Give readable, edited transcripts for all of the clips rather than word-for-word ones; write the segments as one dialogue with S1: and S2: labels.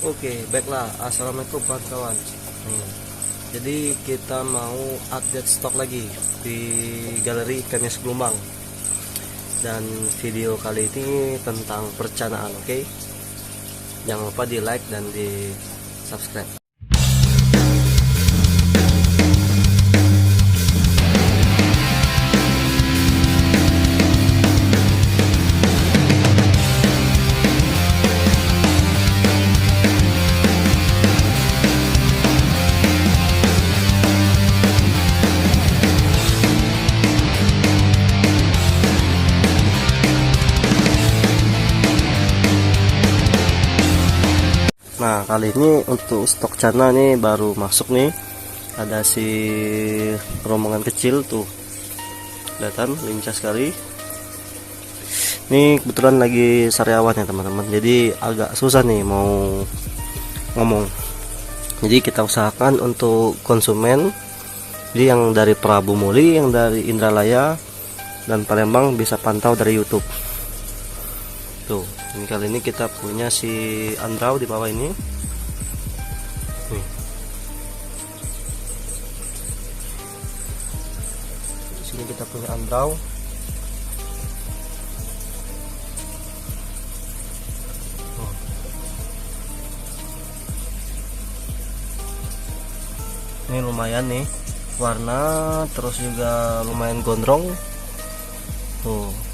S1: Oke, baiklah. Assalamualaikum kawan-kawan. Jadi kita mau update stok lagi di galeri Kamis Gelombang. Dan video kali ini tentang percanaan, oke? Jangan lupa di like dan di subscribe. Nah, kali ini untuk stok cana nih baru masuk nih. Ada si rombongan kecil tuh. Kelihatan lincah sekali. Ini kebetulan lagi sariawan ya teman-teman. Jadi agak susah nih mau ngomong. Jadi kita usahakan untuk konsumen. Jadi yang dari Prabu Muli, yang dari Indralaya dan Palembang bisa pantau dari YouTube. Tuh, ini kali ini kita punya si Andrau di bawah ini. Nih. Di sini kita punya Andrau. Ini lumayan nih warna, terus juga lumayan gondrong. Tuh.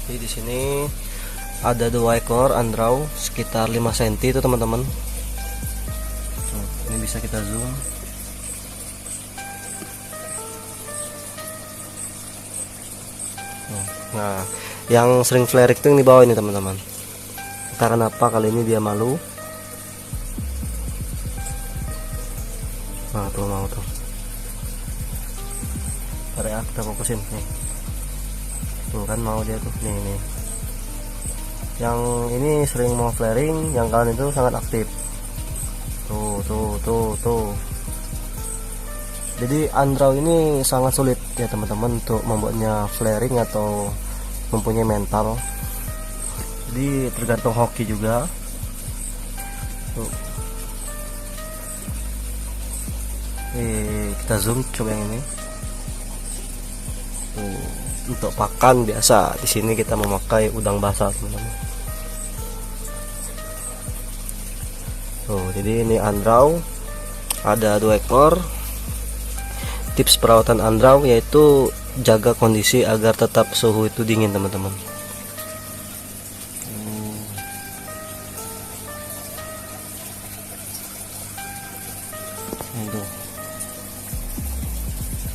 S1: Jadi di sini ada 2 ekor Andrau sekitar 5 cm itu teman-teman. Ini bisa kita zoom. Nah, yang sering flare itu yang di bawah ini teman-teman. Entah kenapa kali ini dia malu. Nah, tuh mau tuh. Tarik, kita fokusin nih. Tuh kan mau dia tuh, nih. Yang ini sering mau flaring, yang kanan itu sangat aktif. Tuh. Jadi Andrau ini sangat sulit ya teman-teman untuk membuatnya flaring atau mempunyai mental. Jadi tergantung hoki juga. Tuh. Kita zoom coba yang ini. Tuh. Untuk pakan biasa di sini kita memakai udang basah teman-teman. Tuh, jadi ini Andrau ada 2 ekor. Tips perawatan Andrau yaitu jaga kondisi agar tetap suhu itu dingin teman-teman.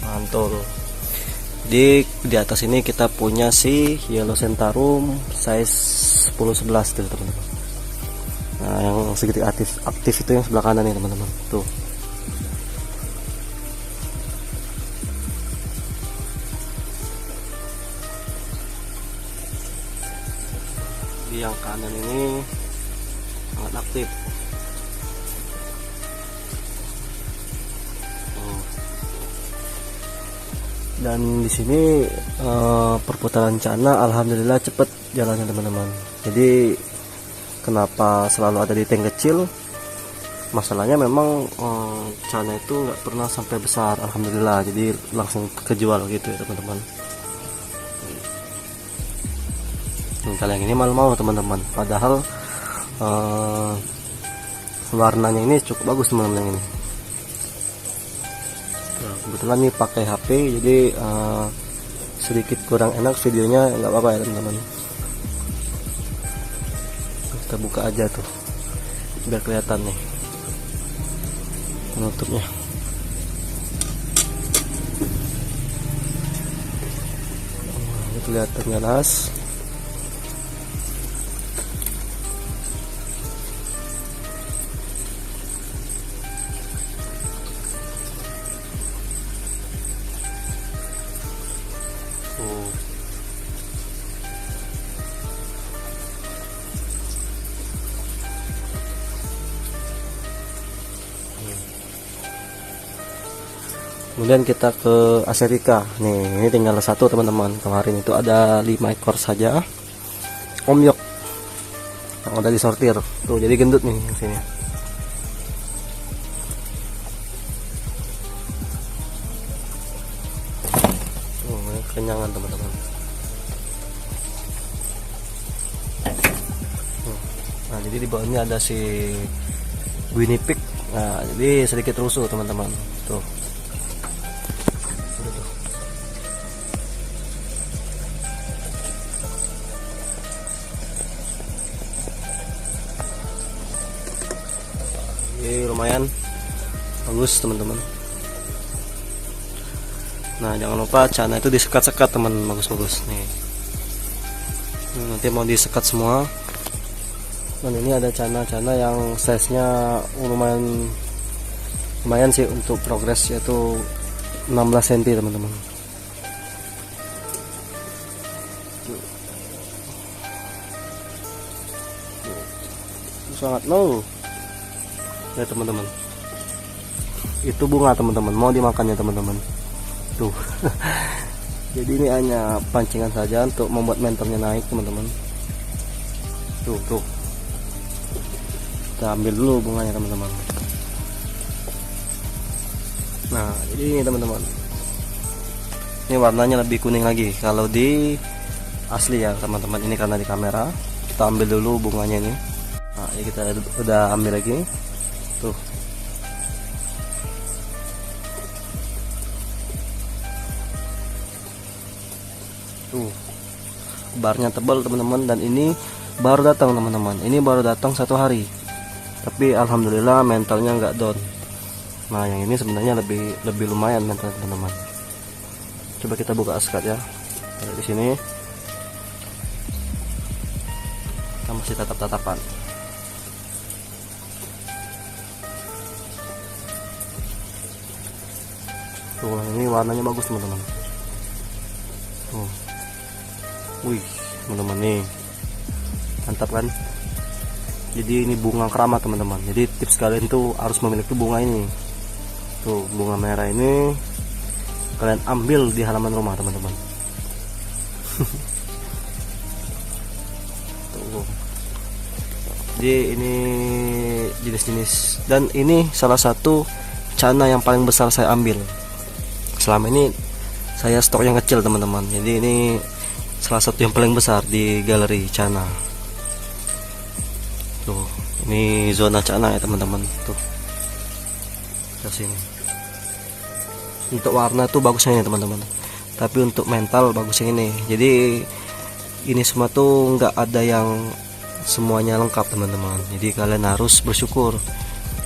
S1: Mantul. Di atas ini kita punya si Yellow Centaurum size 10-11 tuh teman-teman. Nah, yang sedikit aktif itu yang sebelah kanan nih teman-teman. Tuh. Di yang kanan ini sangat aktif. Dan di sini perputaran cana alhamdulillah cepet jalannya teman-teman. Jadi kenapa selalu ada di tank kecil? Masalahnya memang cana itu nggak pernah sampai besar alhamdulillah. Jadi langsung kejual gitu ya teman-teman. Kalau yang ini malu mau teman-teman. Padahal warnanya ini cukup bagus teman-teman yang ini. Kebetulan nih pakai HP jadi sedikit kurang enak videonya, nggak apa-apa ya teman-teman. Kita buka aja tuh biar kelihatan nih penutupnya. Ini kelihatan jelas. Kemudian kita ke Aserika. Nih, ini tinggal satu teman-teman. Kemarin itu ada 5 ekor saja. Omyok. yang udah disortir tuh, jadi gendut nih yang sini. Tuh, ini kenyangan teman-teman. Nah, jadi di bawahnya ada si Guinea pig. Nah, jadi sedikit rusuh teman-teman. Tuh. Ini lumayan bagus teman-teman. Nah, jangan lupa cana itu disekat-sekat teman, bagus-bagus nih. Nanti mau disekat semua. Dan ini ada cana-cana yang size-nya lumayan sih untuk progres, yaitu 16 cm teman-teman. Sangat low ya teman-teman. Itu bunga teman-teman, mau dimakannya teman-teman tuh. Jadi ini hanya pancingan saja untuk membuat mentalnya naik teman-teman. Tuh kita ambil dulu bunganya teman-teman. Nah, ini teman-teman, ini warnanya lebih kuning lagi kalau di asli ya teman-teman. Ini karena di kamera. Kita ambil dulu bunganya ini. Nah, ini kita udah ambil lagi tuh. Tuh, barnya tebal teman-teman, dan ini baru datang teman-teman. Ini baru datang 1 hari, tapi alhamdulillah mentalnya nggak down. Nah, yang ini sebenarnya lebih lumayan mental teman-teman. Coba kita buka askat ya. Di sini kita masih tatap-tatapan. Tuh, ini warnanya bagus teman-teman. Tuh. Wih, teman-teman nih. Mantap kan? Jadi ini bunga keramat teman-teman. Jadi tips kalian tuh harus memiliki bunga ini. Tuh, bunga merah ini kalian ambil di halaman rumah teman-teman. Tuh. Jadi ini jenis-jenis, dan ini salah satu cana yang paling besar saya ambil. Selama ini saya stok yang kecil teman-teman. Jadi ini salah satu yang paling besar di galeri cana. Tuh, ini zona cana ya teman-teman. Tuh, ke sini. Untuk warna tuh bagusnya ini teman-teman. Tapi untuk mental bagusnya ini. Jadi ini semua tuh nggak ada yang semuanya lengkap teman-teman. Jadi kalian harus bersyukur.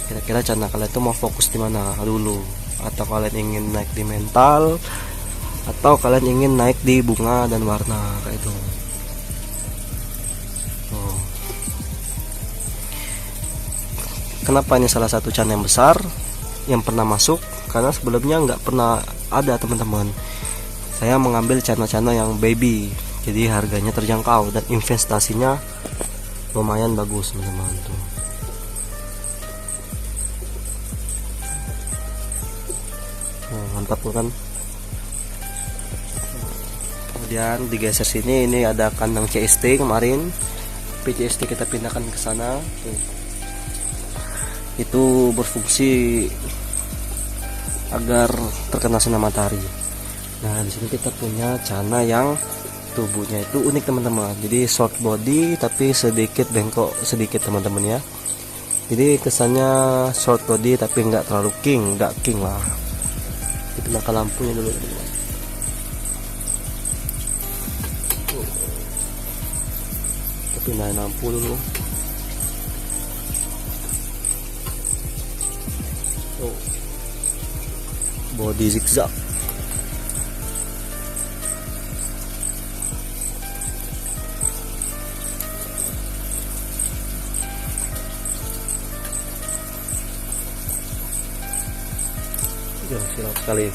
S1: Kira-kira cana kalian tuh mau fokus di mana dulu? Atau kalian ingin naik di mental, atau kalian ingin naik di bunga dan warna kayak itu. Oh. Kenapa ini salah satu cana yang besar yang pernah masuk? Karena sebelumnya nggak pernah ada teman-teman. Saya mengambil cana-cana yang baby, jadi harganya terjangkau dan investasinya lumayan bagus teman-teman. Tuh. Oh, mantap tuh kan. Kemudian digeser sini, ini ada kandang CST kemarin. PCST kita pindahkan ke sana. Tuh. Itu berfungsi agar terkena sinar matahari. Nah, di sini kita punya cana yang tubuhnya itu unik teman-teman. Jadi short body tapi sedikit bengkok sedikit teman-teman ya. Jadi kesannya short body tapi nggak terlalu nggak king lah. Kita pindah lampunya dulu teman-teman. Kita pindahin lampu dulu. Tuh. Body zigzag. Silap sekali.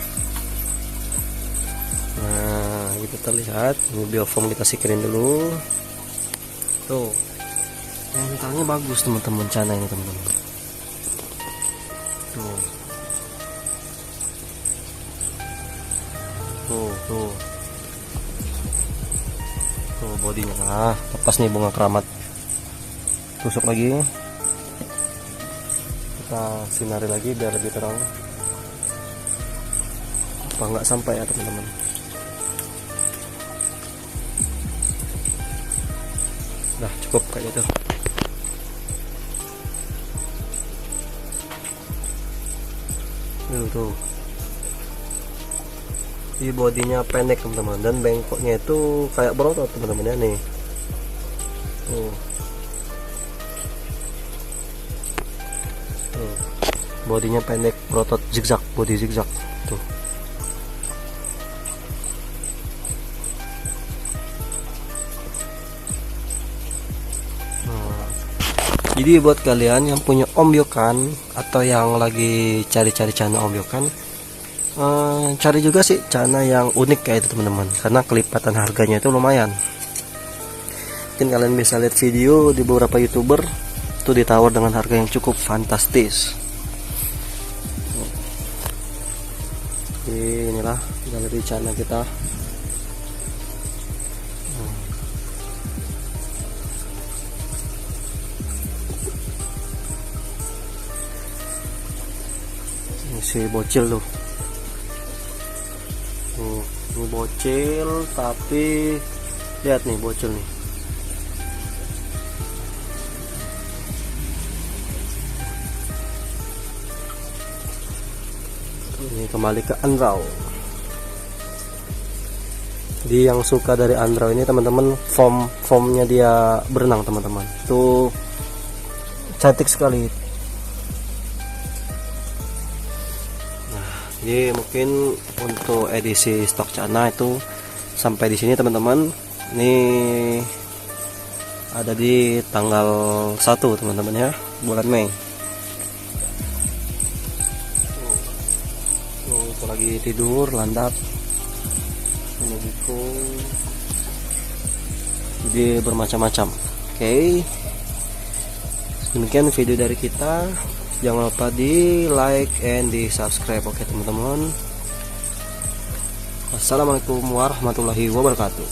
S1: Nah, itu terlihat. Ini biofoam kita singkirin dulu. Tuh, mentalnya bagus teman-teman cana ini teman-teman. Tuh. Tuh bodinya. Nah, lepas nih bunga keramat. tusuk lagi, kita sinari lagi biar lebih terang. Apa nggak sampai ya teman-teman? Udah cukup kayak gitu. Tuh. Di bodinya pendek teman-teman, dan bengkoknya itu kayak berotot teman-teman ya nih. Tuh. Tuh. Bodinya pendek, berotot, zigzag, body zigzag. Tuh. Jadi buat kalian yang punya ombyokan atau yang lagi cari-cari cana ombyokan, cari juga sih cana yang unik kayak itu teman-teman, karena kelipatan harganya itu lumayan. Mungkin kalian bisa lihat video di beberapa youtuber itu ditawar dengan harga yang cukup fantastis. Inilah galeri cana kita. Si bocil tuh. Ini bocil, tapi lihat nih bocil nih. Ini kembali ke Andrau. Jadi yang suka dari Andrau ini teman-teman, formnya dia berenang teman-teman. Itu cantik sekali. Jadi mungkin untuk edisi stok cana itu sampai di sini teman-teman. Ini ada di tanggal 1 teman-teman ya, bulan Mei. Itu lagi tidur landap. Ini gitu. Jadi bermacam-macam. Oke. Demikian video dari kita. Jangan lupa di like and di subscribe. Oke teman-teman. Wassalamualaikum warahmatullahi wabarakatuh.